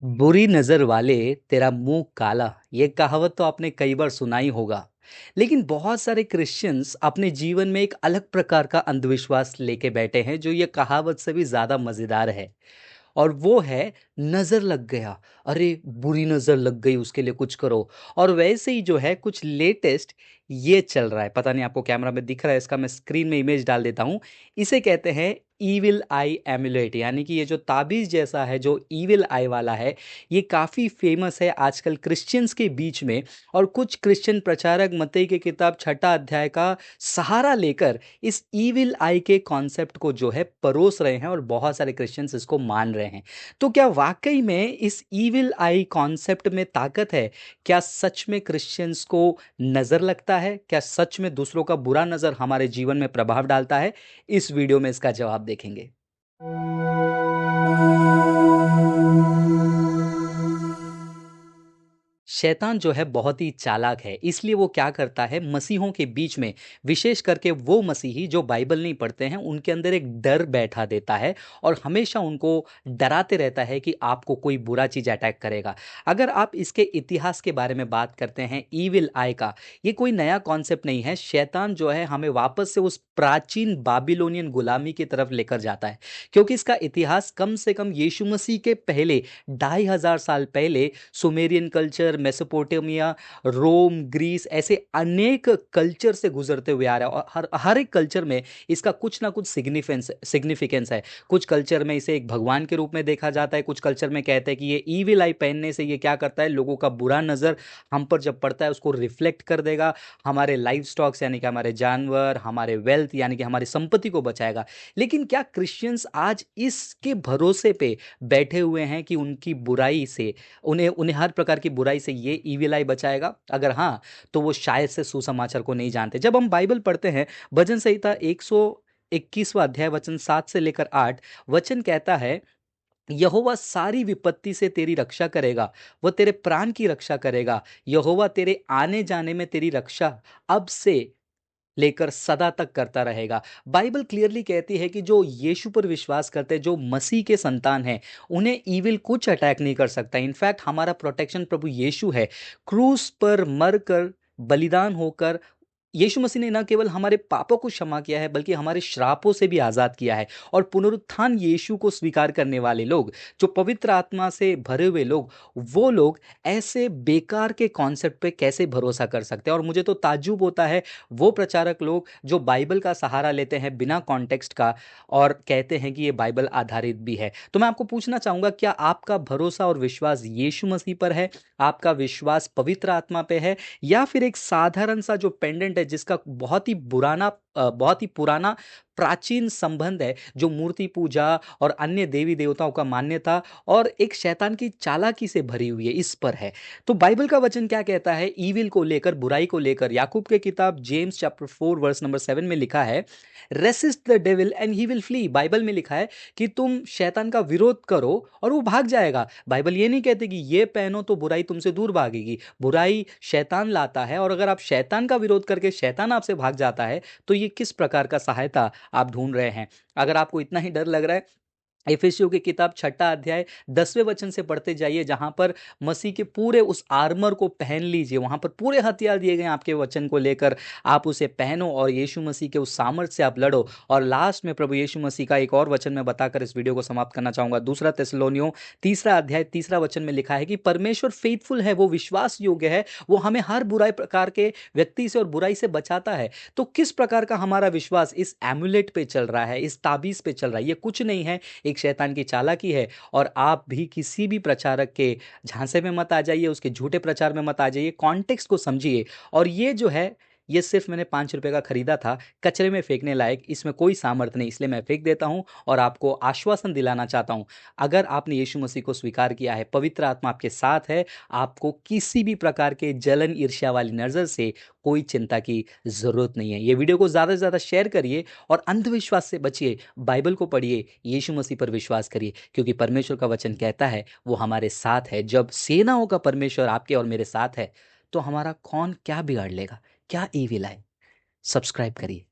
बुरी नज़र वाले तेरा मुंह काला, ये कहावत तो आपने कई बार सुना ही होगा। लेकिन बहुत सारे क्रिश्चियंस अपने जीवन में एक अलग प्रकार का अंधविश्वास लेके बैठे हैं जो ये कहावत से भी ज़्यादा मज़ेदार है। और वो है नज़र लग गया। अरे! बुरी नज़र लग गई उसके लिए कुछ करो। और वैसे ही जो है कुछ लेटेस्ट ये चल रहा है, पता नहीं आपको कैमरा में दिख रहा है इसका मैं स्क्रीन में इमेज डाल देता हूँ। इसे कहते हैं ईविल आई एमुलेट यानी कि ये जो ताबीज़ जैसा है, जो ईविल आई वाला है, ये काफ़ी फ़ेमस है आजकल क्रिश्चियंस के बीच में। और कुछ क्रिश्चियन प्रचारक मत्ती की किताब छठा अध्याय का सहारा लेकर इस ईविल आई के कॉन्सेप्ट को जो है परोस रहे हैं और बहुत सारे क्रिश्चियंस इसको मान रहे हैं। तो क्या वाक़ई में इस ईविल आई कॉन्सेप्ट में ताकत है? क्या सच में क्रिश्चियंस को नज़र लगता है? क्या सच में दूसरों का बुरा नज़र हमारे जीवन में प्रभाव डालता है? इस वीडियो में इसका जवाब देखेंगे। शैतान जो है बहुत ही चालाक है, इसलिए वो क्या करता है मसीहों के बीच में, विशेष करके वो मसीही जो बाइबल नहीं पढ़ते हैं, उनके अंदर एक डर बैठा देता है और हमेशा उनको डराते रहता है कि आपको कोई बुरा चीज़ अटैक करेगा। अगर आप इसके इतिहास के बारे में बात करते हैं ईविल आई का, ये कोई नया कॉन्सेप्ट नहीं है। शैतान जो है हमें वापस से उस प्राचीन बाबिलोनियन गुलामी की तरफ लेकर जाता है, क्योंकि इसका इतिहास कम से कम यीशु मसीह के पहले 2500 साल पहले सुमेरियन कल्चर, मेसोपोटामिया, रोम, ग्रीस ऐसे अनेक कल्चर से गुजरते हुए आ रहा है और हर हर एक कल्चर में इसका कुछ ना कुछ सिग्निफिकेंस है। कुछ कल्चर में इसे एक भगवान के रूप में देखा जाता है, कुछ कल्चर में कहते हैं कि ये ईविल आई पहनने से ये क्या करता है, लोगों का बुरा नज़र हम पर जब पड़ता है उसको रिफ्लेक्ट कर देगा, हमारे लाइफ स्टॉक्स यानी कि हमारे जानवर, हमारे वेल्थ यानी कि हमारी संपत्ति को बचाएगा। लेकिन क्या क्रिश्चियंस आज इसके भरोसे पे बैठे हुए हैं कि उनकी बुराई से उन्हें उन्हें हर प्रकार की बुराई से ये ईविल आई बचाएगा? अगर हाँ, तो वो शायद से सुसमाचार को नहीं जानते। जब हम बाइबल पढ़ते हैं, भजन संहिता 121वां अध्याय वचन 7 से लेकर 8 वचन कहता है, यहोवा सारी विपत्ति से तेरी रक्षा करेगा, वह तेरे प्राण की रक्षा करेगा। यहोवा तेरे आने-जाने में तेरी रक्षा अब से लेकर सदा तक करता रहेगा। बाइबल क्लियरली कहती है कि जो यीशु पर विश्वास करते हैं, जो मसीह के संतान हैं, उन्हें ईविल कुछ अटैक नहीं कर सकता। इनफैक्ट हमारा प्रोटेक्शन प्रभु यीशु है। क्रूस पर मरकर, बलिदान होकर यीशु मसीह ने ना केवल हमारे पापों को क्षमा किया है, बल्कि हमारे श्रापों से भी आज़ाद किया है। और पुनरुत्थान यीशु को स्वीकार करने वाले लोग, जो पवित्र आत्मा से भरे हुए लोग, वो लोग ऐसे बेकार के कॉन्सेप्ट पे कैसे भरोसा कर सकते हैं? और मुझे तो ताज्जुब होता है वो प्रचारक लोग जो बाइबल का सहारा लेते हैं बिना कॉन्टेक्स्ट का और कहते हैं कि ये बाइबल आधारित भी है। तो मैं आपको पूछना चाहूँगा, क्या आपका भरोसा और विश्वास यीशु मसीह पर है? आपका विश्वास पवित्र आत्मा पे है? या फिर एक साधारण सा जो पेंडेंट है जिसका बहुत ही पुराना प्राचीन संबंध है, जो मूर्ति पूजा और अन्य देवी देवताओं का मान्यता और एक शैतान की चालाकी से भरी हुई है, इस पर है। तो बाइबल का वचन क्या कहता है ईविल को लेकर, बुराई को लेकर? याकूब के किताब जेम्स चैप्टर 4 वर्स नंबर 7 में लिखा है, resist the devil and he will flee. Bible में लिखा है कि तुम शैतान का विरोध करो और वो भाग जाएगा। बाइबल ये नहीं कहती कि ये पहनो तो बुराई तुमसे दूर भागेगी। बुराई शैतान लाता है, और अगर आप शैतान का विरोध करके शैतान आपसे भाग जाता है, तो ये किस प्रकार का सहायता आप ढूंढ रहे हैं? अगर आपको इतना ही डर लग रहा है, इफिसियों की किताब छठा अध्याय 10वें वचन से पढ़ते जाइए, जहां पर मसीह के पूरे उस आर्मर को पहन लीजिए। वहां पर पूरे हथियार दिए गए हैं आपके वचन को लेकर, आप उसे पहनो और यीशु मसीह के उस सामर्थ से आप लड़ो। और लास्ट में प्रभु यीशु मसीह का एक और वचन मैं बताकर इस वीडियो को समाप्त करना चाहूंगा। दूसरा थिस्सलुनीयों तीसरा अध्याय तीसरा वचन में लिखा है कि परमेश्वर फेथफुल है, वो विश्वास योग्य है, वो हमें हर बुराई प्रकार के व्यक्ति से और बुराई से बचाता है। तो किस प्रकार का हमारा विश्वास इस एमुलेट पे चल रहा है, इस ताबीज पे चल रहा है? ये कुछ नहीं है, एक शैतान की चालाकी है। और आप भी किसी भी प्रचारक के झांसे में मत आ जाइए, उसके झूठे प्रचार में मत आ जाइए। कॉन्टेक्स्ट को समझिए। और ये जो है, ये सिर्फ मैंने 5 रुपए का खरीदा था, कचरे में फेंकने लायक इसमें कोई सामर्थ्य नहीं, इसलिए मैं फेंक देता हूं। और आपको आश्वासन दिलाना चाहता हूं, अगर आपने यीशु मसीह को स्वीकार किया है, पवित्र आत्मा आपके साथ है, आपको किसी भी प्रकार के जलन ईर्ष्या वाली नजर से कोई चिंता की जरूरत नहीं है। ये वीडियो को ज्यादा से ज्यादा शेयर करिए और अंधविश्वास से बचिए, बाइबल को पढ़िए, यीशु मसीह पर विश्वास करिए, क्योंकि परमेश्वर का वचन कहता है वो हमारे साथ है। जब सेनाओं का परमेश्वर आपके और मेरे साथ है, तो हमारा कौन क्या बिगाड़ लेगा, क्या ईविल है? सब्सक्राइब करिए।